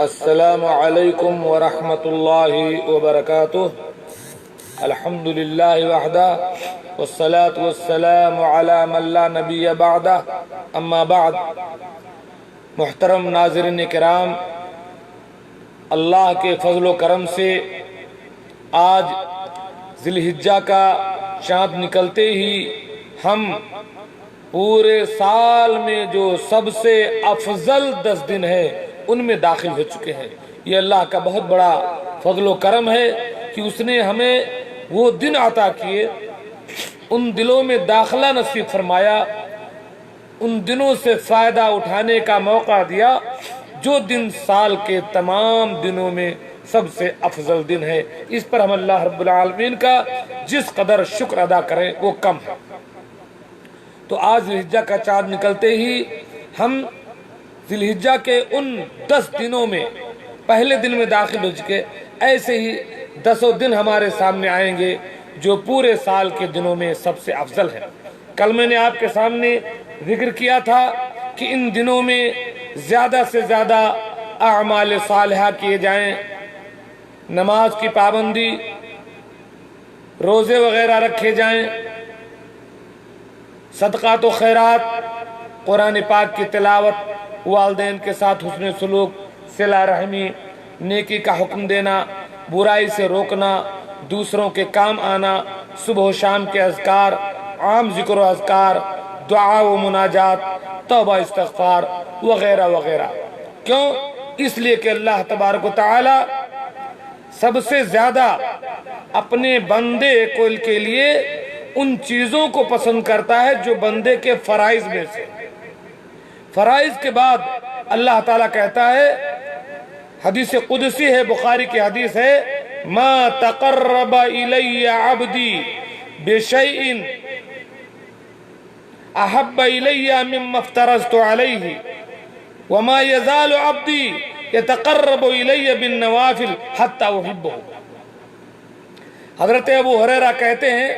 السلام علیکم ورحمۃ اللہ وبرکاتہ۔ الحمد للہ وحدہ والصلاة والسلام علی من لا نبی بعدہ، اما بعد۔ محترم ناظرین کرام، اللہ کے فضل و کرم سے آج ذی الحجہ کا چاند نکلتے ہی ہم پورے سال میں جو سب سے افضل 10 دن ہے ان میں داخل ہو چکے ہیں۔ یہ اللہ کا بہت بڑا فضل و کرم ہے کہ اس نے ہمیں وہ دن عطا کیے، ان دلوں میں داخلہ نصیب فرمایا، ان دنوں سے فائدہ اٹھانے کا موقع دیا جو دن سال کے تمام دنوں میں سب سے افضل دن ہے۔ اس پر ہم اللہ رب العالمین کا جس قدر شکر ادا کریں وہ کم ہے۔ تو آج ذی الحجہ کا چاند نکلتے ہی ہم ذی الحجہ کے ان 10 دنوں میں پہلے دن میں داخل ہو چکے، ایسے ہی 10 دن ہمارے سامنے آئیں گے جو پورے سال کے دنوں میں سب سے افضل ہے۔ کل میں نے آپ کے سامنے ذکر کیا تھا کہ ان دنوں میں زیادہ سے زیادہ اعمال صالحہ کیے جائیں، نماز کی پابندی، روزے وغیرہ رکھے جائیں، صدقات و خیرات، قرآن پاک کی تلاوت، والدین کے ساتھ حسن سلوک، صلہ رحمی، نیکی کا حکم دینا، برائی سے روکنا، دوسروں کے کام آنا، صبح و شام کے اذکار، عام ذکر و اذکار، دعا و مناجات، توبہ استغفار وغیرہ وغیرہ۔ کیوں؟ اس لیے کہ اللہ تبارک و تعالی سب سے زیادہ اپنے بندے کے لیے ان چیزوں کو پسند کرتا ہے جو بندے کے فرائض میں سے۔ فرائض کے بعد اللہ تعالیٰ کہتا ہے، حدیث قدسی ہے، بخاری کی حدیث ہے، ما تقرب الی عبدی بشیء احب الی مما افترضت علیہ وما یزال عبدی یتقرب الی بالنوافل حتی احبہ۔ حضرت ابو ہریرہ کہتے ہیں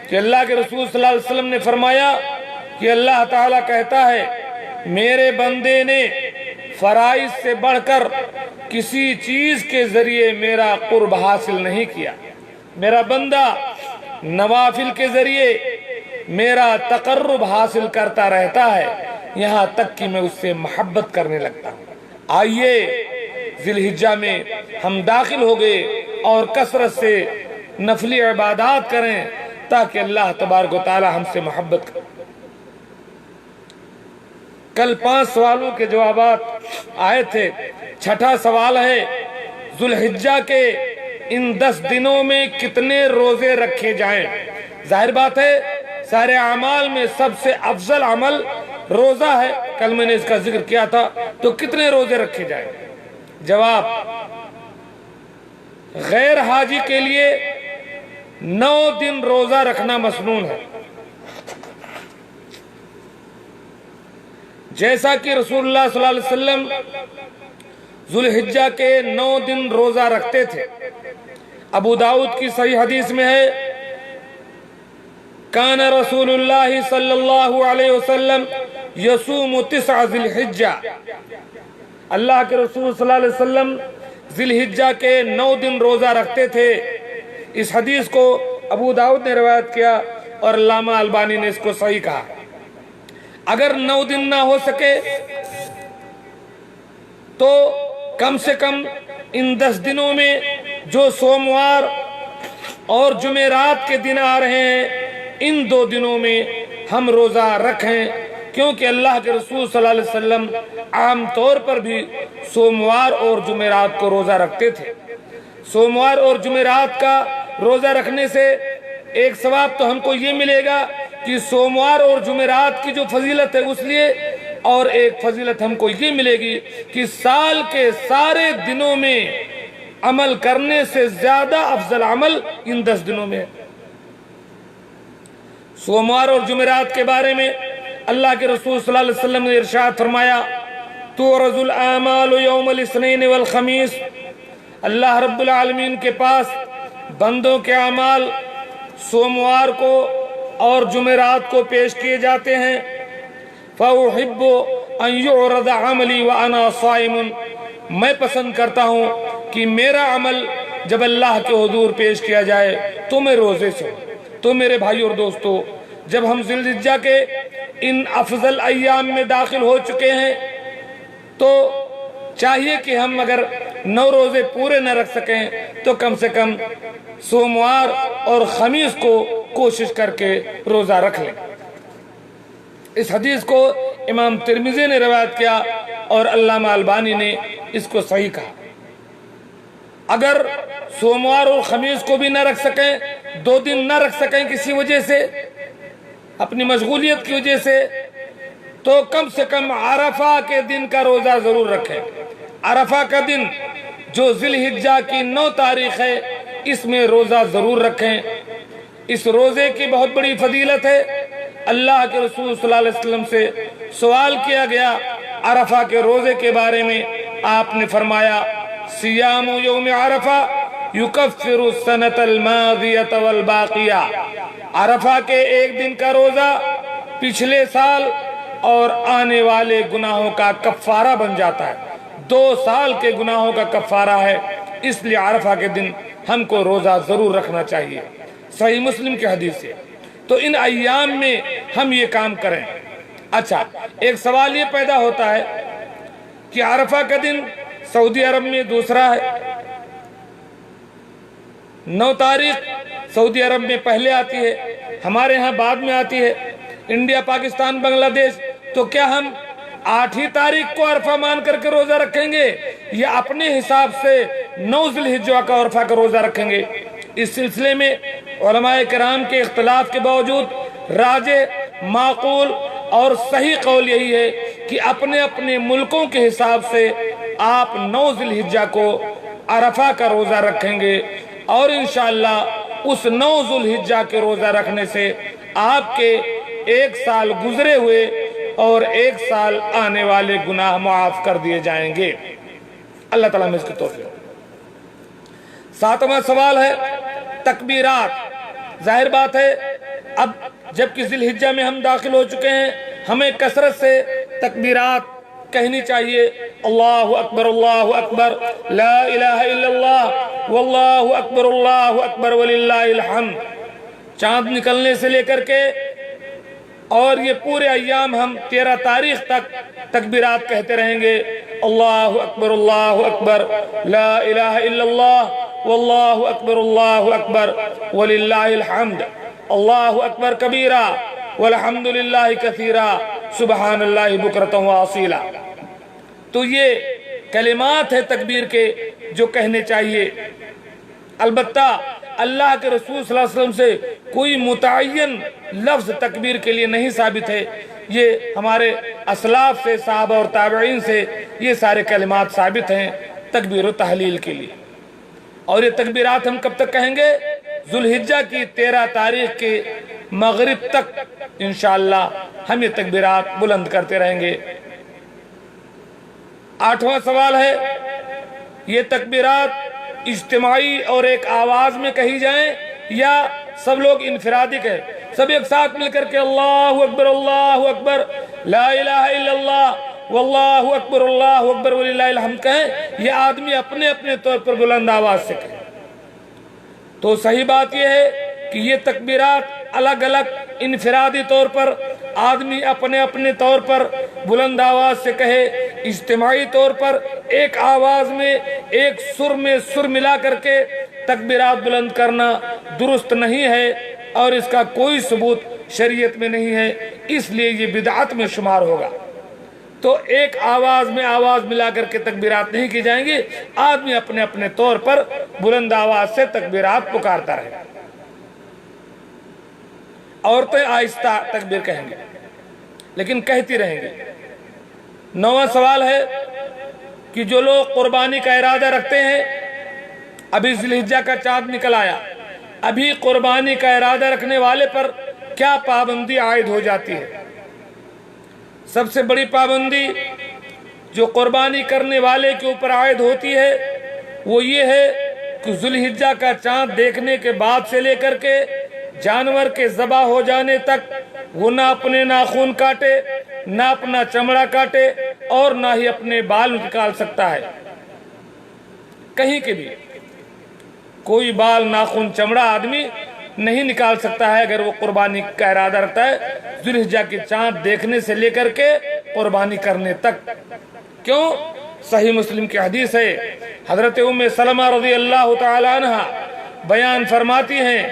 کہ اللہ کے رسول صلی اللہ علیہ وسلم نے فرمایا کہ اللہ تعالیٰ کہتا ہے، میرے بندے نے فرائض سے بڑھ کر کسی چیز کے ذریعے میرا قرب حاصل نہیں کیا۔ میرا بندہ نوافل کے ذریعے میرا تقرب حاصل کرتا رہتا ہے، یہاں تک کہ میں اس سے محبت کرنے لگتا ہوں۔ آئیے ذی الحجہ میں ہم داخل ہو گئے اور کثرت سے نفلی عبادات کریں تاکہ اللہ تبارک و تعالی ہم سے محبت کرے۔ کل 5 سوالوں کے جوابات آئے تھے، 6واں سوال ہے ذی الحجہ کے ان 10 دنوں میں کتنے روزے رکھے جائیں؟ ظاہر بات ہے سارے اعمال میں سب سے افضل عمل روزہ ہے، کل میں نے اس کا ذکر کیا تھا۔ تو کتنے روزے رکھے جائیں؟ جواب، غیر حاجی کے لیے 9 دن روزہ رکھنا مسنون ہے، جیسا کہ رسول اللہ صلی اللہ علیہ وسلم ذی الحجہ کے 9 دن روزہ رکھتے تھے۔ ابو داؤد کی صحیح حدیث میں ہے، کان رسول اللہ صلی اللہ علیہ وسلم یصوم 9 ذی الحجہ، اللہ کے رسول صلی اللہ علیہ وسلم ذی الحجہ کے 9 دن روزہ رکھتے تھے۔ اس حدیث کو ابو داؤد نے روایت کیا اور علامہ البانی نے اس کو صحیح کہا۔ اگر 9 دن نہ ہو سکے تو کم سے کم ان 10 دنوں میں جو سوموار اور جمعرات کے دن آ رہے ہیں، ان 2 دنوں میں ہم روزہ رکھیں، کیونکہ اللہ کے رسول صلی اللہ علیہ وسلم عام طور پر بھی سوموار اور جمعرات کو روزہ رکھتے تھے۔ سوموار اور جمعرات کا روزہ رکھنے سے ایک ثواب تو ہم کو یہ ملے گا کہ سوموار اور جمعرات کی جو فضیلت ہے اس لیے، اور ایک فضیلت ہم کو یہ ملے گی کہ سال کے سارے دنوں میں عمل کرنے سے زیادہ افضل عمل ان 10 دنوں میں ہے۔ سوموار اور جمعرات کے بارے میں اللہ کے رسول صلی اللہ علیہ وسلم نے ارشاد فرمایا، تعرض الاعمال یوم الاثنین والخمیس، اللہ رب العالمین کے پاس بندوں کے اعمال سوموار کو اور جمعرات کو پیش کیے جاتے ہیں۔ فَأُحِبُّ أَن يُعْرَضَ عَمَلِي وَأَنَا صَائِمٌ، میں پسند کرتا ہوں کہ میرا عمل جب اللہ کے حضور پیش کیا جائے تو میں روزے سے ہوں۔ تو میرے بھائی اور دوستو، جب ہم ذی الحجہ کے ان افضل ایام میں داخل ہو چکے ہیں تو چاہیے کہ ہم اگر 9 روزے پورے نہ رکھ سکیں تو کم سے کم سوموار اور خمیس کو کوشش کر کے روزہ رکھ لیں۔ اس حدیث کو امام ترمذی نے روایت کیا اور علامہ البانی نے اس کو صحیح کہا۔ اگر سوموار اور خمیس کو بھی نہ رکھ سکیں، 2 دن نہ رکھ سکیں کسی وجہ سے، اپنی مشغولیت کی وجہ سے، تو کم سے کم عرفہ کے دن کا روزہ ضرور رکھیں۔ عرفہ کا دن جو ذی الحجہ کی 9 تاریخ ہے، اس میں روزہ ضرور رکھیں۔ اس روزے کی بہت بڑی فضیلت ہے۔ اللہ کے رسول صلی اللہ علیہ وسلم سے سوال کیا گیا عرفہ کے روزے کے بارے میں، آپ نے فرمایا سیام یوم عرفہ یکفر السنۃ الماضیۃ والباقیہ، عرفہ کے ایک دن کا روزہ پچھلے سال اور آنے والے گناہوں کا کفارہ بن جاتا ہے۔ 2 سال کے گناہوں کا کفارہ ہے، اس لیے عرفہ کے دن ہم کو روزہ ضرور رکھنا چاہیے۔ صحیح مسلم کی حدیث ہے۔ تو ان ایام میں ہم یہ کام کریں۔ اچھا، ایک سوال یہ پیدا ہوتا ہے کہ عرفہ کا دن سعودی عرب میں دوسرا ہے، 9 تاریخ سعودی عرب میں پہلے آتی ہے، ہمارے ہاں بعد میں آتی ہے، انڈیا، پاکستان، بنگلہ دیش۔ تو کیا ہم 8 ہی تاریخ کو عرفہ مان کر کے روزہ رکھیں گے یا اپنے حساب سے 9 ذی الحجہ کا عرفہ کا روزہ رکھیں گے؟ اس سلسلے میں علماء کرام کے اختلاف کے باوجود راجح، معقول اور صحیح قول یہی ہے کہ اپنے اپنے ملکوں کے حساب سے آپ 9 ذی الحجہ کو عرفہ کا روزہ رکھیں گے، اور انشاءاللہ اس 9 ذی الحجہ کے روزہ رکھنے سے آپ کے 1 سال گزرے ہوئے اور 1 سال آنے والے گناہ معاف کر دیے جائیں گے۔ اللہ تعالیٰ میں اس کی توفیق۔ 7واں سوال ہے تکبیرات۔ ظاہر بات ہے اب جب کہ ذی الحجہ میں ہم داخل ہو چکے ہیں، ہمیں کثرت سے تکبیرات کہنی چاہیے۔ اللہ اکبر، اللہ اکبر، لا الہ الا اللہ، واللہ اکبر، اللہ اکبر وللہ الحمد۔ چاند نکلنے سے لے کر کے اور یہ پورے ایام ہم 13 تاریخ تک تکبیرات کہتے رہیں گے۔ اللہ اکبر، لا الہ الا اللہ، واللہ اکبر، اللہ اکبر وللہ الحمد، اللہ اکبر کبیرہ والحمد للہ کثیرہ، سبحان اللہ بکرۃ واصیلا۔ تو یہ کلمات ہے تکبیر کے جو کہنے چاہیے۔ البتہ اللہ کے رسول صلی اللہ علیہ وسلم سے کوئی متعین لفظ تکبیر کے لیے نہیں ثابت ہے، یہ ہمارے اسلاف سے، صحابہ اور تابعین سے یہ سارے کلمات ثابت ہیں تکبیر و تحلیل کے لیے۔ اور یہ تکبیرات ہم کب تک کہیں گے؟ ذی الحجہ کی 13 تاریخ کے مغرب تک انشاءاللہ ہم یہ تکبیرات بلند کرتے رہیں گے۔ 8واں سوال ہے یہ تکبیرات اجتماعی اور ایک آواز میں کہی جائیں یا سب لوگ انفرادی کہیں؟ سب ایک ساتھ مل کر کے اللہ اکبر، لا الہ الا اللہ، واللہ اکبر، اللہ اکبر وللہ الحمد کہیں، یہ آدمی اپنے اپنے طور پر بلند آواز سے کہیں؟ تو صحیح بات یہ ہے کہ یہ تکبیرات الگ الگ انفرادی طور پر آدمی اپنے اپنے طور پر بلند آواز سے کہے، اجتماعی طور پر ایک آواز میں ایک سر میں سر ملا کر کے تکبیرات بلند کرنا درست نہیں ہے اور اس کا کوئی ثبوت شریعت میں نہیں ہے، اس لیے یہ بدعت میں شمار ہوگا۔ تو ایک آواز میں آواز ملا کر کے تکبیرات نہیں کی جائیں گی، آدمی اپنے اپنے طور پر بلند آواز سے تکبیرات پکارتا رہے۔ عورتیں آہستہ تکبیر کہیں گے لیکن کہتی رہیں گی۔ 9واں سوال ہے کہ جو لوگ قربانی کا ارادہ رکھتے ہیں، ابھی ذی الحجہ کا چاند نکل آیا، ابھی قربانی کا ارادہ رکھنے والے پر کیا پابندی عائد ہو جاتی ہے؟ سب سے بڑی پابندی جو قربانی کرنے والے کے اوپر عائد ہوتی ہے وہ یہ ہے کہ ذی الحجہ کا چاند دیکھنے کے بعد سے لے کر کے جانور کے ذبح ہو جانے تک وہ نہ اپنے ناخن کاٹے، نہ اپنا چمڑا کاٹے اور نہ ہی اپنے بال نکال سکتا ہے۔ کہیں کے بھی کوئی بال ناخن چمڑا آدمی نہیں نکال سکتا ہے اگر وہ قربانی کا ارادہ رکھتا ہے ذوالحجہ کی چاند دیکھنے سے لے کر کے قربانی کرنے تک۔ کیوں؟ صحیح مسلم کی حدیث ہے، حضرت ام سلمہ رضی اللہ تعالی عنہ بیان فرماتی ہیں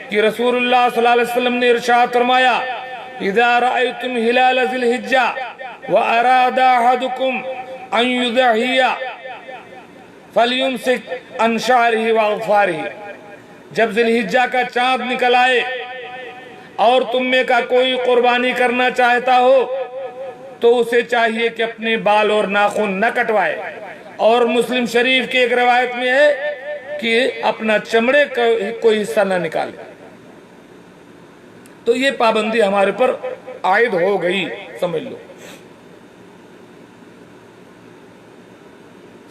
کہ رسول اللہ صلی اللہ علیہ وسلم نے ارشاد فرمایا اذا رأيتم ہلال ذی الحجہ واراد احدکم ان یضحی فلیمسک عن شعرہ واظفارہ، جب ذی الحجہ کا چاند نکل آئے اور تم میں کا کوئی قربانی کرنا چاہتا ہو تو اسے چاہیے کہ اپنے بال اور ناخن نہ کٹوائے، اور مسلم شریف کی ایک روایت میں ہے کہ اپنا چمڑے کا کوئی حصہ نہ نکالے۔ تو یہ پابندی ہمارے پر عائد ہو گئی، سمجھ لو۔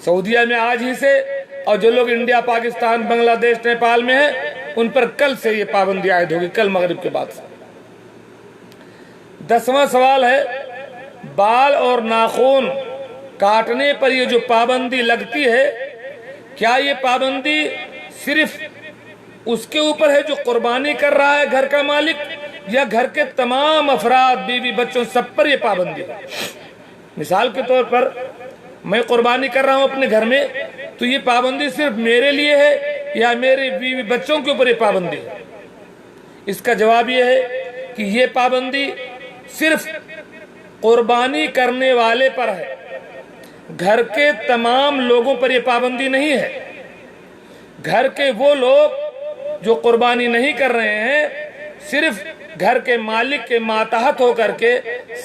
سعودیہ میں آج ہی سے، اور جو لوگ انڈیا، پاکستان، بنگلہ دیش، نیپال میں ہیں ان پر کل سے یہ پابندی عائد ہوگی، کل مغرب کے بعد سے۔ 10واں سوال ہے، بال اور ناخن کاٹنے پر یہ جو پابندی لگتی ہے، کیا یہ پابندی صرف اس کے اوپر ہے جو قربانی کر رہا ہے گھر کا مالک، یا گھر کے تمام افراد، بیوی بچوں سب پر یہ پابندی ہے؟ مثال کے طور پر میں قربانی کر رہا ہوں اپنے گھر میں، تو یہ پابندی صرف میرے لیے ہے یا میرے بیوی بچوں کے اوپر یہ پابندی ہے؟ اس کا جواب یہ ہے کہ یہ پابندی صرف قربانی کرنے والے پر ہے، گھر کے تمام لوگوں پر یہ پابندی نہیں ہے۔ گھر کے وہ لوگ جو قربانی نہیں کر رہے ہیں، صرف گھر کے مالک کے ماتحت ہو کر کے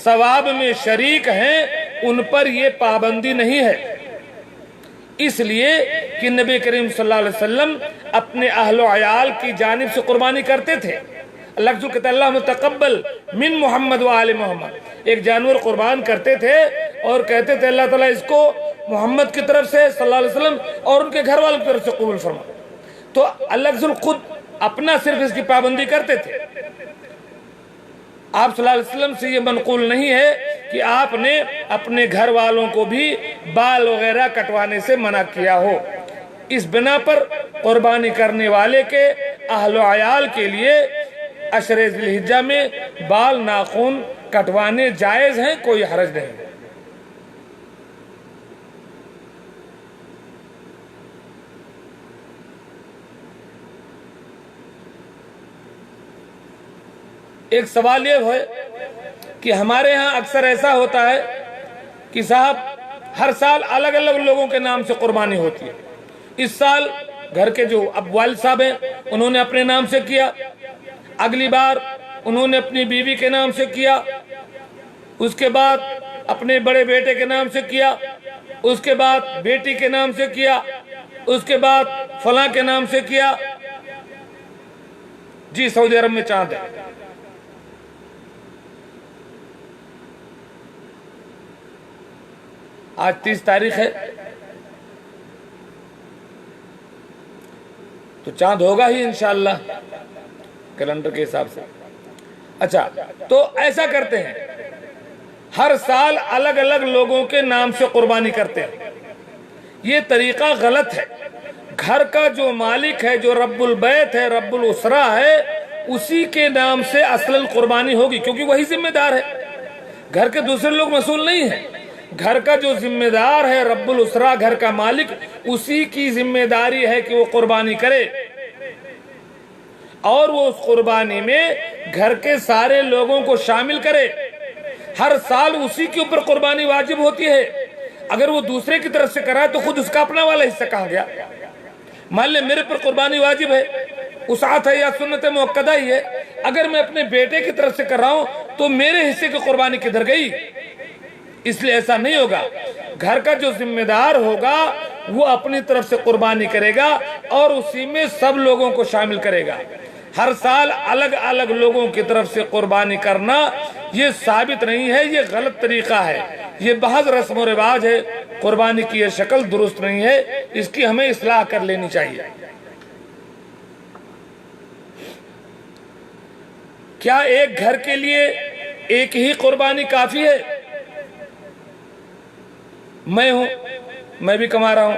ثواب میں شریک ہیں، ان پر یہ پابندی نہیں ہے۔ اس لیے کہ نبی کریم صلی اللہ علیہ وسلم اپنے اہل و عیال کی جانب سے قربانی کرتے تھے۔ اللہ رسول کہتے ہیں اللہم تقبل من محمد و آل محمد، ایک جانور قربان کرتے تھے اور کہتے تھے اللہ تعالیٰ اس کو محمد کی طرف سے صلی اللہ علیہ وسلم اور ان کے گھر والوں کی طرف سے قبول فرما۔ تو اللہ رسول خود اپنا صرف اس کی پابندی کرتے تھے۔ آپ صلی اللہ علیہ وسلم سے یہ منقول نہیں ہے کہ آپ نے اپنے گھر والوں کو بھی بال وغیرہ کٹوانے سے منع کیا ہو۔ اس بنا پر قربانی کرنے والے کے اہل و عیال کے لیے عشر ذی الحجہ میں بال ناخن کٹوانے جائز ہیں، کوئی حرج نہیں۔ ایک سوال یہ ہے کہ ہمارے ہاں اکثر ایسا ہوتا ہے کہ صاحب ہر سال الگ الگ لوگوں کے نام سے قربانی ہوتی ہے۔ اس سال گھر کے جو اب والد صاحب ہیں انہوں نے اپنے نام سے کیا، اگلی بار انہوں نے اپنی بیوی کے نام سے کیا، اس کے بعد اپنے بڑے بیٹے کے نام سے کیا، اس کے بعد بیٹی کے نام سے کیا، اس کے بعد فلاں کے نام سے کیا۔ جی سعودی عرب میں چاند ہے، آج 30 تاریخ ہے تو چاند ہوگا ہی انشاءاللہ کیلنڈر کے حساب سے۔ اچھا، تو ایسا کرتے ہیں، ہر سال الگ الگ لوگوں کے نام سے قربانی کرتے ہیں۔ یہ طریقہ غلط ہے۔ گھر کا جو مالک ہے، جو رب البیت ہے، رب الاسرہ ہے، اسی کے نام سے اصلاً قربانی ہوگی، کیونکہ وہی ذمہ دار ہے۔ گھر کے دوسرے لوگ مسئول نہیں ہیں۔ گھر کا جو ذمہ دار ہے رب الاسرہ، گھر کا مالک، اسی کی ذمہ داری ہے کہ وہ قربانی کرے، اور وہ اس قربانی میں گھر کے سارے لوگوں کو شامل کرے۔ ہر سال اسی کے اوپر قربانی واجب ہوتی ہے۔ اگر وہ دوسرے کی طرف سے کرائے تو خود اس کا اپنا والا حصہ کہاں گیا؟ مان لے میرے پر قربانی واجب ہے، وسعت ہے یا سنت موقدہ ہی ہے، اگر میں اپنے بیٹے کی طرف سے کر رہا ہوں تو میرے حصے کی قربانی کدھر گئی؟ اس لیے ایسا نہیں ہوگا۔ گھر کا جو ذمہ دار ہوگا وہ اپنی طرف سے قربانی کرے گا اور اسی میں سب لوگوں کو شامل کرے گا۔ ہر سال الگ الگ لوگوں کی طرف سے قربانی کرنا یہ ثابت نہیں ہے، یہ غلط طریقہ ہے، یہ بہت رسم و رواج ہے۔ قربانی کی یہ شکل درست نہیں ہے، اس کی ہمیں اصلاح کر لینی چاہیے۔ کیا ایک گھر کے لیے ایک ہی قربانی کافی ہے؟ میں ہوں، میں بھی کما رہا ہوں،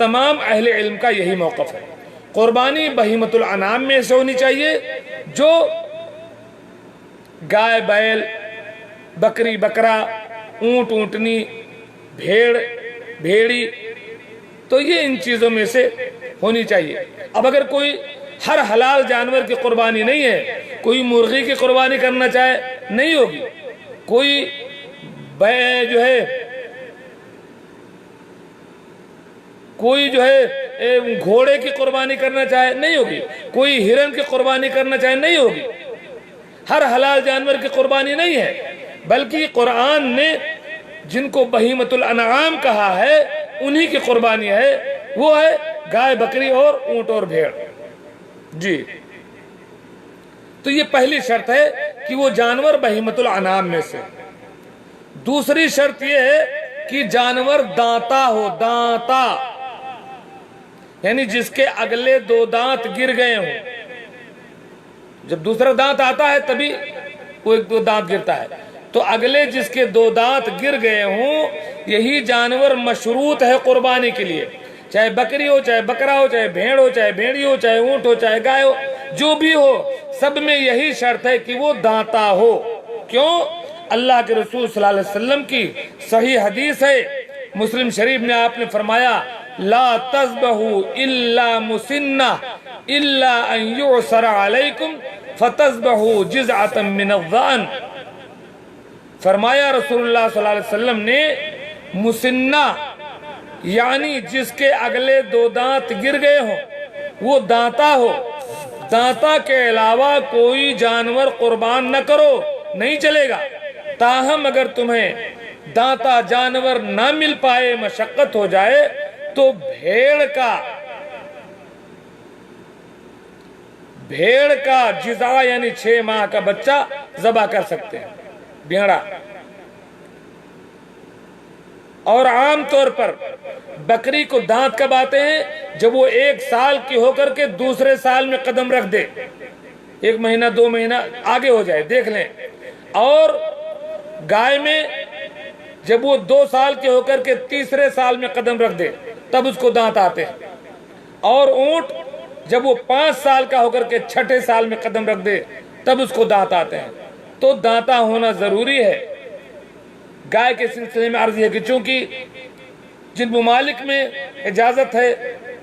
تمام اہل علم کا یہی موقف ہے۔ قربانی بہیمۃ الانعام میں سے ہونی چاہیے، جو گائے بیل، بکری بکرا، اونٹ اونٹنی، بھیڑ بھیڑی، تو یہ ان چیزوں میں سے ہونی چاہیے۔ اب اگر کوئی ہر حلال جانور کی قربانی نہیں ہے، کوئی مرغی کی قربانی کرنا چاہے نہیں ہوگی، کوئی جو ہے گھوڑے کی قربانی کرنا چاہے نہیں ہوگی، کوئی ہرن کی قربانی کرنا چاہے نہیں ہوگی۔ ہر حلال جانور کی قربانی نہیں ہے، بلکہ قرآن نے جن کو بہیمۃ الانعام کہا ہے انہی کی قربانی ہے، وہ ہے گائے بکری اور اونٹ اور بھیڑ۔ جی، تو یہ پہلی شرط ہے کہ وہ جانور بہیمۃ الانعام میں سے۔ دوسری شرط یہ ہے کہ جانور دانتا ہو، دانتا یعنی جس کے اگلے 2 دانت گر گئے ہوں۔ جب دوسرا دانت آتا ہے تبھی وہ 1-2 دانت گرتا ہے، تو اگلے جس کے 2 دانت گر گئے ہوں یہی جانور مشروط ہے قربانی کے لیے، چاہے بکری ہو، چاہے بکرا ہو، چاہے بھیڑ ہو، چاہے بھیڑی ہو، چاہے اونٹ ہو، چاہے گائے ہو، جو بھی ہو، سب میں یہی شرط ہے کہ وہ دانتا ہو۔ کیوں؟ اللہ کے رسول صلی اللہ علیہ وسلم کی صحیح حدیث ہے، مسلم شریف میں آپ نے فرمایا لا تذبحوا الا مسنہ الا ان یعصر علیکم فتذبحوا جزعة من الضأن۔ فرمایا رسول اللہ صلی اللہ علیہ وسلم نے، مسنہ یعنی جس کے اگلے 2 دانت گر گئے ہوں، وہ دانتا ہو، دانتا کے علاوہ کوئی جانور قربان نہ کرو، نہیں چلے گا۔ تاہم اگر تمہیں دانتا جانور نہ مل پائے، مشقت ہو جائے، تو بھیڑ کا جزا یعنی 6 ماہ کا بچہ ذبح کر سکتے ہیں، بھیڑا۔ اور عام طور پر بکری کو دانت کب آتے ہیں؟ جب وہ 1 سال کی ہو کر کے دوسرے سال میں قدم رکھ دے، 1 مہینہ 2 مہینہ آگے ہو جائے، دیکھ لیں۔ اور گائے میں جب وہ 2 سال کے ہو کر کے تیسرے سال میں قدم رکھ دے تب اس کو دانت آتے ہیں۔ اور اونٹ جب وہ 5 سال کا ہو کر کے 6ٹھے سال میں قدم رکھ دے تب اس کو دانت آتے ہیں۔ تو دانتا ہونا ضروری ہے۔ گائے کے سلسلے میں عرض ہے کہ چونکہ جن ممالک میں اجازت ہے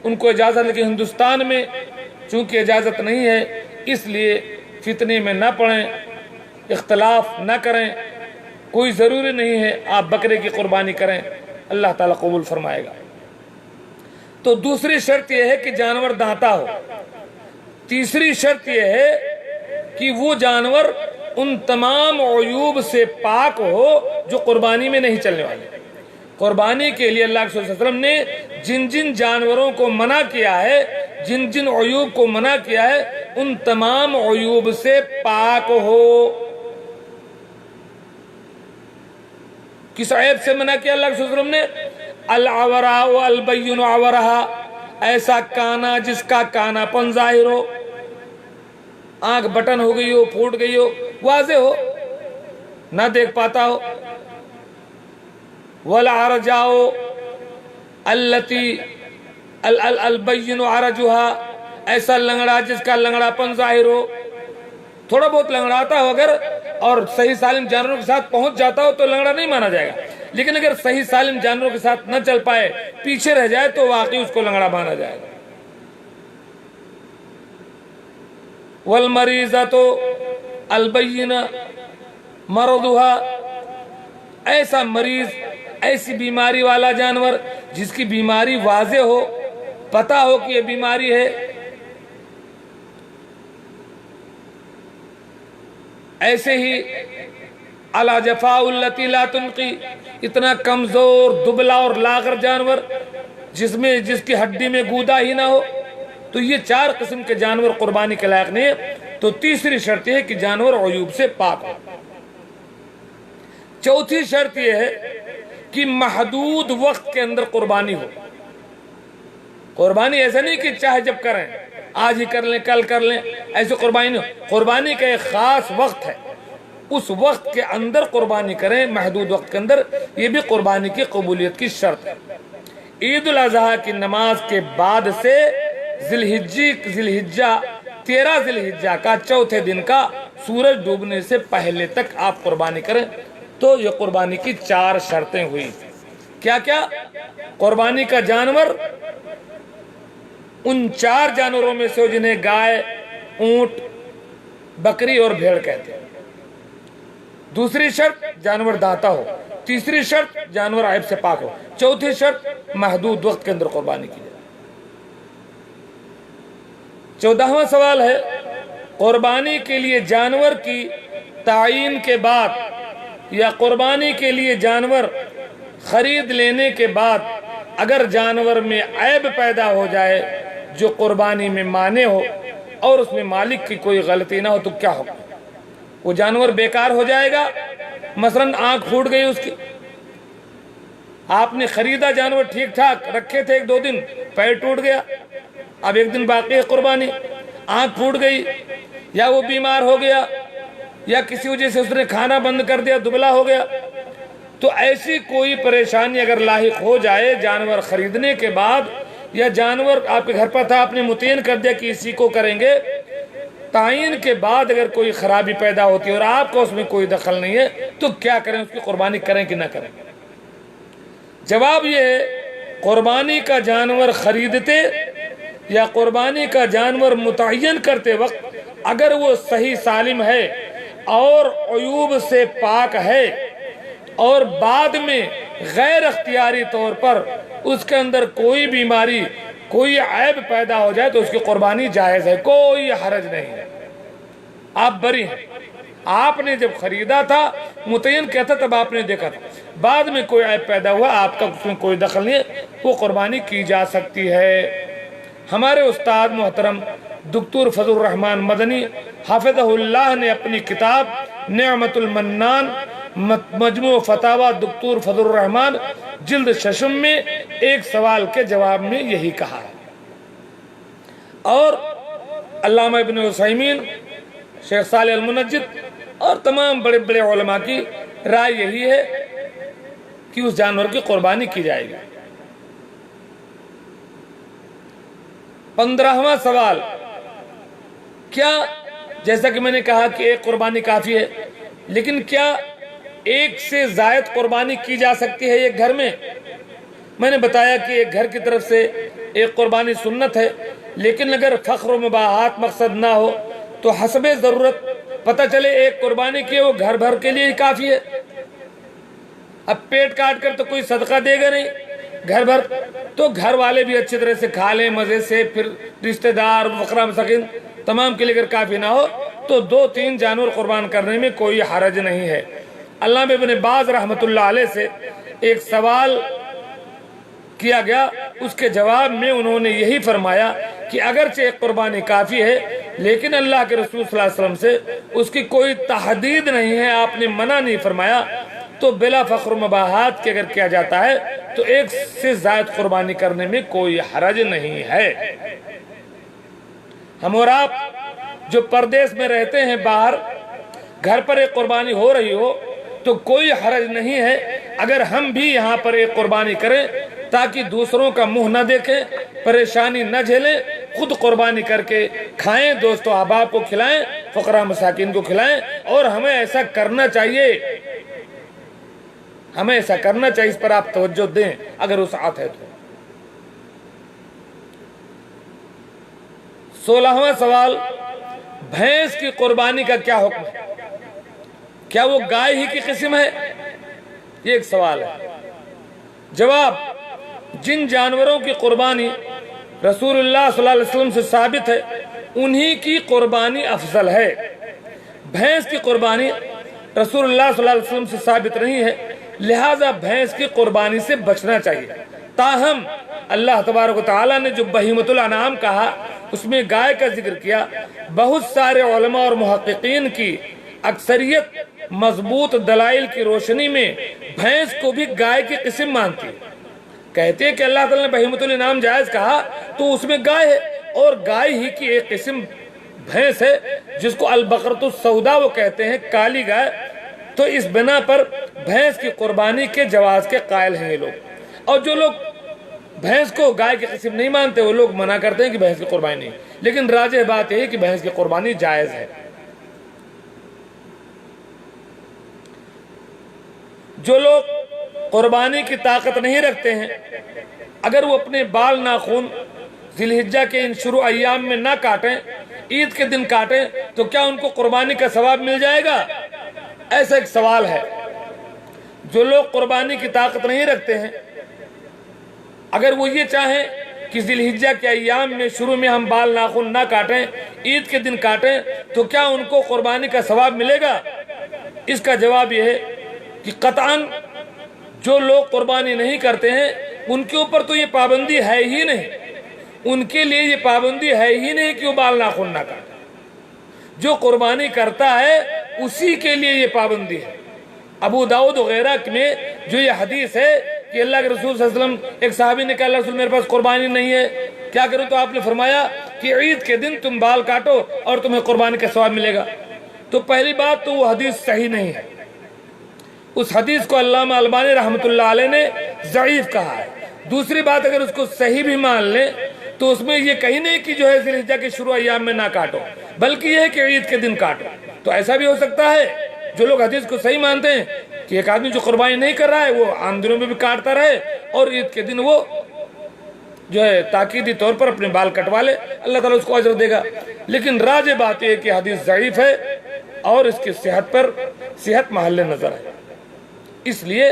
ان کو اجازت ہے، لیکن ہندوستان میں چونکہ اجازت نہیں ہے، اس لیے فتنے میں نہ پڑیں، اختلاف نہ کریں۔ کوئی ضروری نہیں ہے آپ بکرے کی قربانی کریں، اللہ تعالیٰ قبول فرمائے گا۔ تو دوسری شرط یہ ہے کہ جانور دانتا ہو۔ تیسری شرط یہ ہے کہ وہ جانور ان تمام عیوب سے پاک ہو جو قربانی میں نہیں چلنے والے۔ قربانی کے لیے اللہ کے رسول صلی اللہ علیہ وسلم نے جن جن جانوروں کو منع کیا ہے، جن جن عیوب کو منع کیا ہے، ان تمام عیوب سے پاک ہو۔ کس عیب سے منع کیا اللہ کے رسول صلی اللہ علیہ وسلم نے؟ العوراء البین عورہا، ایسا کانا جس کا کانا پن ظاہر ہو، آنکھ بٹن ہو گئی ہو، پھوٹ گئی ہو، واضح ہو، نہ دیکھ پاتا ہو۔ والعرجاء التی البین عرجها، ایسا لنگڑا جس کا لنگڑا پن ظاہر ہو، تھوڑا بہت لنگڑاتا ہو اگر اور صحیح سالم جانوروں کے ساتھ پہنچ جاتا ہو تو لنگڑا نہیں مانا جائے گا، لیکن اگر صحیح سالم جانوروں کے ساتھ نہ چل پائے، پیچھے رہ جائے، تو واقعی اس کو لنگڑا مانا جائے گا۔ والمریضۃ البین مرضها، ایسا مریض، ایسی بیماری والا جانور جس کی بیماری واضح ہو، پتا ہو کہ یہ بیماری ہے۔ ایسے ہی علی جفاء التی لا تنقی، اتنا کمزور دبلا اور لاغر جانور جس کی ہڈی میں گودا ہی نہ ہو، تو یہ 4 قسم کے جانور قربانی کے لائق نہیں ہے۔ تو تیسری شرط یہ ہے کہ جانور عیوب سے پاک ہو۔ چوتھی شرط یہ ہے کہ محدود وقت کے اندر قربانی ہو۔ قربانی ایسا نہیں کہ چاہے جب کریں، آج ہی کر لیں، کل کر لیں، ایسے قربانی نہیں ہو۔ قربانی کا ایک خاص وقت ہے، اس وقت کے اندر قربانی کریں، محدود وقت کے اندر۔ یہ بھی قربانی کی قبولیت کی شرط ہے۔ عید الاضحیٰ کی نماز کے بعد سے ذوالحجہ 13 ذوالحجہ کا چوتھے دن کا سورج ڈوبنے سے پہلے تک آپ قربانی کریں۔ تو یہ قربانی کی 4 شرطیں ہوئی۔ کیا کیا؟ قربانی کا جانور ان 4 جانوروں میں سے جنہیں گائے، اونٹ، بکری اور بھیڑ کہتے ہیں۔ دوسری شرط جانور دانتا ہو۔ تیسری شرط جانور عیب سے پاک ہو۔ چوتھی شرط محدود وقت کے اندر قربانی کی جائے۔ 14واں سوال ہے، قربانی کے لیے جانور کی تعین کے بعد یا قربانی کے لیے جانور خرید لینے کے بعد اگر جانور میں عیب پیدا ہو جائے جو قربانی میں مانع ہو اور اس میں مالک کی کوئی غلطی نہ ہو تو کیا ہوگا؟ وہ جانور بیکار ہو جائے گا؟ مثلاً آنکھ پھوٹ گئی اس کی، آپ نے خریدا جانور ٹھیک ٹھاک رکھے تھے 1-2 دن، پیر ٹوٹ گیا، اب 1 دن باقی ہے قربانی، آنکھ پھوٹ گئی یا وہ بیمار ہو گیا یا کسی وجہ سے اس نے کھانا بند کر دیا، دبلا ہو گیا، تو ایسی کوئی پریشانی اگر لاحق ہو جائے جانور خریدنے کے بعد یا جانور آپ کے گھر پر تھا، آپ نے متعین کر دیا کہ اسی کو کریں گے، تعین کے بعد اگر کوئی خرابی پیدا ہوتی ہے اور آپ کو اس میں کوئی دخل نہیں ہے تو کیا کریں؟ اس کی قربانی کریں کہ نہ کریں؟ جواب یہ ہے، قربانی کا جانور خریدتے یا قربانی کا جانور متعین کرتے وقت اگر وہ صحیح سالم ہے اور عیوب سے پاک ہے اور بعد میں غیر اختیاری طور پر اس کے اندر کوئی بیماری، کوئی عیب پیدا ہو جائے تو اس کی قربانی جائز ہے، کوئی حرج نہیں ہے، آپ بری ہیں۔ آپ نے جب خریدا تھا، متعین کیا تھا، تب آپ نے دیکھا تھا، بعد میں کوئی عیب پیدا ہوا، آپ کا اس میں کوئی دخل نہیں ہے، وہ قربانی کی جا سکتی ہے۔ ہمارے استاد محترم دکتور فضل الرحمن مدنی حافظہ اللہ نے اپنی کتاب نعمت المنان مجموع فتاوی دکتور فضل الرحمن جلد 6 میں ایک سوال کے جواب میں یہی کہا ہے، اور علامہ ابن عثیمین، شیخ صالح المنجد اور تمام بڑے بڑے علماء کی رائے یہی ہے کہ اس جانور کی قربانی کی جائے گی۔ 15واں سوال، کیا جیسا کہ میں نے کہا کہ ایک قربانی کافی ہے، لیکن کیا ایک سے زائد قربانی کی جا سکتی ہے ایک گھر میں؟ میں نے بتایا کہ ایک گھر کی طرف سے ایک قربانی سنت ہے، لیکن اگر فخر و مباحات مقصد نہ ہو تو حسب ضرورت پتہ چلے ایک قربانی کی وہ گھر بھر کے لیے ہی کافی ہے۔ اب پیٹ کاٹ کر تو کوئی صدقہ دے گا نہیں، گھر بھر تو گھر والے بھی اچھی طرح سے کھا لیں مزے سے، پھر رشتہ دار، فقراء مساکین تمام کے لیے اگر کافی نہ ہو تو 2-3 جانور قربان کرنے میں کوئی حرج نہیں ہے۔ علامہ ابن باز رحمۃ اللہ علیہ سے ایک سوال کیا گیا، اس کے جواب میں انہوں نے یہی فرمایا کہ اگرچہ ایک قربانی کافی ہے لیکن اللہ کے رسول صلی اللہ علیہ وسلم سے اس کی کوئی تحدید نہیں ہے، آپ نے منع نہیں فرمایا، تو بلا فخر و مباحات کے اگر کیا جاتا ہے تو ایک سے زائد قربانی کرنے میں کوئی حرج نہیں ہے۔ ہم اور آپ جو پردیس میں رہتے ہیں، باہر گھر پر ایک قربانی ہو رہی ہو تو کوئی حرج نہیں ہے اگر ہم بھی یہاں پر ایک قربانی کریں تاکہ دوسروں کا منہ نہ دیکھیں، پریشانی نہ جھیلیں، خود قربانی کر کے کھائیں، دوست و احباب کو کھلائیں، فقراء مساکین کو کھلائیں، اور ہمیں ایسا کرنا چاہیے، ہمیں ایسا کرنا چاہیے، اس پر آپ توجہ دیں اگر وسعت ہے تو۔ 16واں سوال، بھینس کی قربانی کا کیا حکم ہے؟ کیا وہ گائے ہی کی قسم ہے؟ یہ ایک سوال ہے۔ جواب، جن جانوروں کی قربانی رسول اللہ صلی اللہ علیہ وسلم سے ثابت ہے انہی کی قربانی افضل ہے۔ بھینس کی قربانی رسول اللہ صلی اللہ علیہ وسلم سے ثابت نہیں ہے، لہذا بھینس کی قربانی سے بچنا چاہیے۔ تاہم اللہ تبارک و تعالیٰ نے جو بہیمۃ الانعام کہا اس میں گائے کا ذکر کیا، بہت سارے علماء اور محققین کی اکثریت مضبوط دلائل کی روشنی میں بھینس کو بھی گائے کی قسم مانتی ہے، کہتے ہیں کہ اللہ تعالیٰ نے بہیمۃ الانعام جائز کہا تو اس میں گائے ہے، اور گائے ہی کی ایک قسم بھینس ہے جس کو البقرۃ السوداء وہ کہتے ہیں، کالی گائے، تو اس بنا پر بھینس کی قربانی کے جواز کے قائل ہیں یہ لوگ۔ اور جو لوگ بھینس کو گائے کی قسم نہیں مانتے، وہ لوگ منع کرتے ہیں کہ بھینس کی قربانی نہیں، لیکن راجح بات یہ ہے کہ بھینس کی قربانی جائز ہے۔ جو لوگ قربانی کی طاقت نہیں رکھتے ہیں، اگر وہ اپنے بال ناخن ذی الحجہ کے ان شروع ایام میں نہ کاٹیں، عید کے دن کاٹیں، تو کیا ان کو قربانی کا ثواب مل جائے گا؟ ایسا ایک سوال ہے۔ جو لوگ قربانی کی طاقت نہیں رکھتے ہیں، اگر وہ یہ چاہیں کہ ذی الحجہ کے ایام میں شروع میں ہم بال ناخن نہ کاٹیں، عید کے دن کاٹیں، تو کیا ان کو قربانی کا ثواب ملے گا؟ اس کا جواب یہ ہے کہ قطعاً جو لوگ قربانی نہیں کرتے ہیں ان کے اوپر تو یہ پابندی ہے ہی نہیں، ان کے لیے یہ پابندی ہے ہی نہیں کہ وہ بال ناخن نہ کاٹیں۔ جو قربانی کرتا ہے اسی کے لیے یہ پابندی ہے۔ ابو داؤد وغیرہ میں جو یہ حدیث ہے کہ اللہ کے رسول صلی اللہ علیہ وسلم، ایک صحابی نے کہا اللہ رسول میرے پاس قربانی نہیں ہے، کیا کروں؟ تو آپ نے فرمایا کہ عید کے دن تم بال کاٹو اور تمہیں قربانی کا ثواب ملے گا۔ تو پہلی بات تو وہ حدیث صحیح نہیں ہے، اس حدیث کو علامہ البانی رحمۃ اللہ علیہ نے ضعیف کہا ہے۔ دوسری بات، اگر اس کو صحیح بھی مان لیں تو اس میں یہ کہیں نہیں کہ جو ہے ذی الحجہ کے شروع ایام میں نہ کاٹو، بلکہ یہ ہے کہ عید کے دن کاٹو۔ تو ایسا بھی ہو سکتا ہے جو لوگ حدیث کو صحیح مانتے ہیں کہ ایک آدمی جو قربانی نہیں کر رہا ہے وہ عام دنوں میں بھی کاٹتا رہے اور عید کے دن وہ جو ہے تاکیدی طور پر اپنے بال کٹوا لے، اللہ تعالیٰ اس کو اجر دے گا۔ لیکن راجح بات یہ ہے کہ حدیث ضعیف ہے اور اس کی صحت محل نظر ہے، اس لیے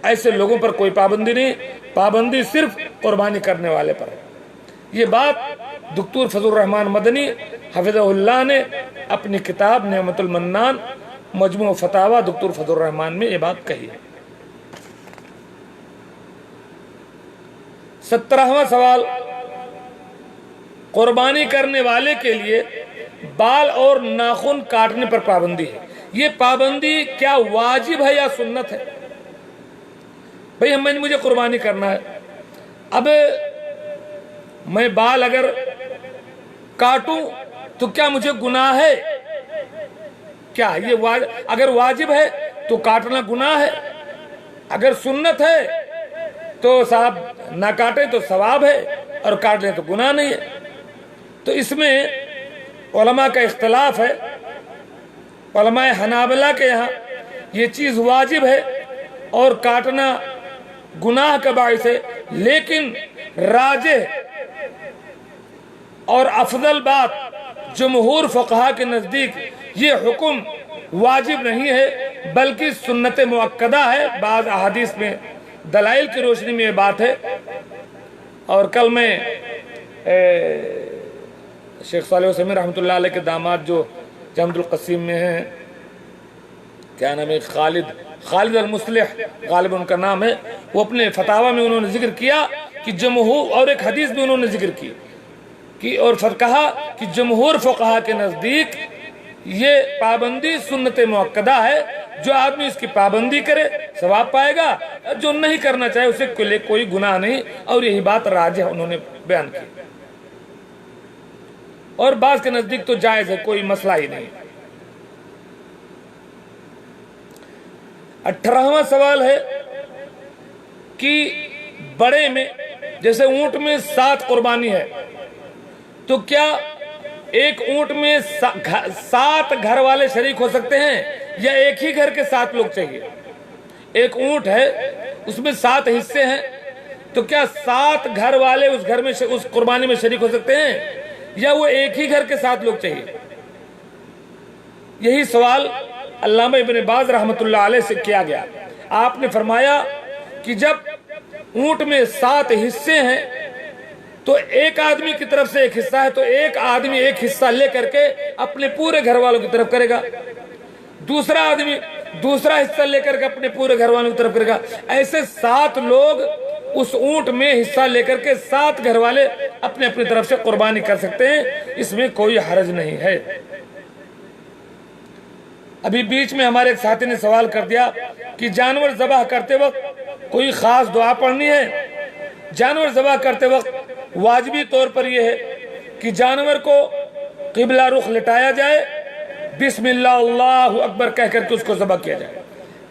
ایسے لوگوں پر کوئی پابندی نہیں، پابندی صرف قربانی کرنے والے پر ہے۔ یہ بات دکتور فضل الرحمان مدنی حفظہ اللہ نے اپنی کتاب نعمت المنان مجموع فتاوی دکتور فضل الرحمان میں یہ بات کہی ہے۔ 17واں سوال، قربانی کرنے والے کے لیے بال اور ناخن کاٹنے پر پابندی ہے، یہ پابندی کیا واجب ہے یا سنت ہے؟ بھئی مجھے قربانی کرنا ہے، اب میں بال اگر کاٹوں تو کیا مجھے گناہ ہے؟ کیا یہ اگر واجب ہے تو کاٹنا گناہ ہے، اگر سنت ہے تو صاحب نہ کاٹیں تو ثواب ہے اور کاٹ لیں تو گناہ نہیں ہے۔ تو اس میں علماء کا اختلاف ہے۔ علماء حنابلہ کے یہاں یہ چیز واجب ہے اور کاٹنا گناہ کا باعث ہے، لیکن راجح اور افضل بات جمہور فقہا کے نزدیک یہ حکم واجب نہیں ہے بلکہ سنت مؤکدہ ہے۔ بعض احادیث میں دلائل کی روشنی میں یہ بات ہے، اور کل میں شیخ صالح عثیمین رحمۃ اللہ علیہ کے داماد جو جامعۃ القصیم میں ہیں، کیا نام ہے، خالد المصلح غالب ان کا نام ہے، وہ اپنے فتاوی میں انہوں نے ذکر کیا کہ جمہور، اور ایک حدیث بھی انہوں نے ذکر کی کہ اور کہا کہ جمہور فقہا کے نزدیک یہ پابندی سنت مؤکدہ ہے، جو آدمی اس کی پابندی کرے ثواب پائے گا، جو نہیں کرنا چاہے اسے کوئی گناہ نہیں، اور یہی بات راجح انہوں نے بیان کی، اور بعض کے نزدیک تو جائز ہے، کوئی مسئلہ ہی نہیں۔ 18واں سوال ہے کہ بڑے میں جیسے اونٹ میں 7 قربانی ہے، تو کیا ایک اونٹ میں 7 گھر والے شریک ہو سکتے ہیں یا ایک ہی گھر کے 7 لوگ چاہیے؟ ایک اونٹ ہے، اس میں 7 حصے ہیں، تو کیا 7 گھر والے اس گھر میں اس قربانی میں شریک ہو سکتے ہیں یا وہ ایک ہی گھر کے 7 لوگ چاہیے؟ یہی سوال علامہ ابن باز رحمۃ اللہ علیہ سے کیا گیا۔ آپ نے فرمایا کہ جب اونٹ میں 7 حصے ہیں تو ایک آدمی کی طرف سے ایک حصہ ہے، تو ایک آدمی ایک حصہ لے کر کے اپنے پورے گھر والوں کی طرف کرے گا، دوسرا آدمی دوسرا حصہ لے کر کے اپنے پورے گھر والوں کی طرف کرے گا، ایسے 7 لوگ اس اونٹ میں حصہ لے کر کے 7 گھر والے اپنے اپنی طرف سے قربانی کر سکتے ہیں، اس میں کوئی حرج نہیں ہے۔ ابھی بیچ میں ہمارے ایک ساتھی نے سوال کر دیا کہ جانور ذبح کرتے وقت کوئی خاص دعا پڑھنی ہے؟ جانور ذبح کرتے وقت واجبی طور پر یہ ہے کہ جانور کو قبلہ رخ لٹایا جائے، بسم اللہ اللہ اکبر کہہ کر کے اس کو ذبح کیا جائے،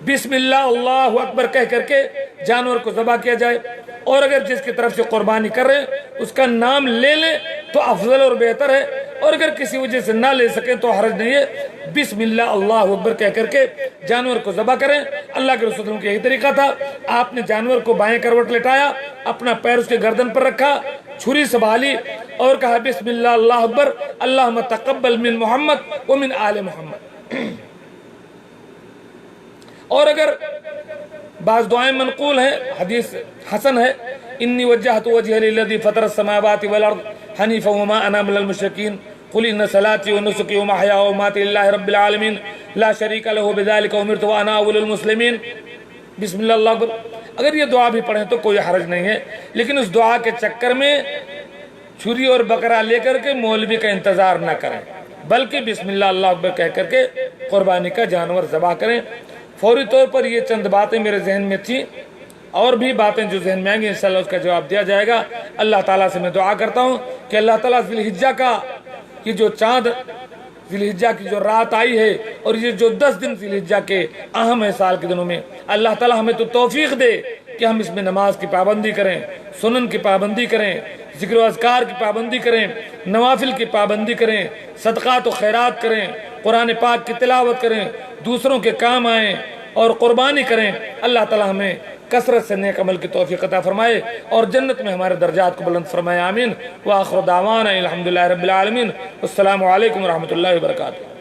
بسم اللہ اللہ اکبر کہہ کر کے جانور کو ذبح کیا جائے، اور اگر جس کی طرف سے قربانی کر رہے ہیں اس کا نام لے لیں تو افضل اور بہتر ہے، اور اگر کسی وجہ سے نہ لے سکیں تو حرج نہیں ہے، بسم اللہ اللہ اکبر کہہ کر کے جانور کو ذبح کریں۔ اللہ کے رسول کا یہی طریقہ تھا، آپ نے جانور کو بائیں کروٹ لٹایا، اپنا پیر اس کے گردن پر رکھا، چھری سنبھالی اور کہا بسم اللہ اللہ اکبر اللہم تقبل من محمد ومن آل محمد۔ اور اگر بعض دعائیں منقول ہیں، حدیث حسن ہے، انی وجہت وجہ للذی فطر السماوات والارض حنیفا وما انا من المشرکین قل ان صلاتی ونسکی ومحیائی ومماتی للہ رب العالمین لا شریک لہ بذلک امرت وانا اول المسلمین۔ بسم اللہ اللہ اکبر اگر یہ دعا بھی پڑھیں تو کوئی حرج نہیں ہے، لیکن اس دعا کے چکر میں چھری اور بکرا لے کر کے مولوی کا انتظار نہ کریں، بلکہ بسم اللہ اللہ اکبر کہہ کر کے قربانی کا جانور ذبح کریں۔ فوری طور پر یہ چند باتیں میرے ذہن میں تھیں، اور بھی باتیں جو ذہن میں آئیں گی انشاءاللہ اس کا جواب دیا جائے گا۔ اللہ تعالیٰ سے میں دعا کرتا ہوں کہ اللہ تعالیٰ ذی الحجہ کا یہ جو چاند، ذی الحجہ کی جو رات آئی ہے، اور یہ جو 10 دن ذی الحجہ کے اہم ہے سال کے دنوں میں، اللہ تعالیٰ ہمیں تو توفیق دے کہ ہم اس میں نماز کی پابندی کریں، سنن کی پابندی کریں، ذکر و اذکار کی پابندی کریں، نوافل کی پابندی کریں، صدقات و خیرات کریں، قرآن پاک کی تلاوت کریں، دوسروں کے کام آئیں اور قربانی کریں۔ اللہ تعالیٰ ہمیں کثرت سے نیک عمل کی توفیق عطا فرمائے اور جنت میں ہمارے درجات کو بلند فرمائے، آمین۔ وآخر دعوانا الحمدللہ رب العالمین۔ السلام علیکم ورحمۃ اللہ وبرکاتہ۔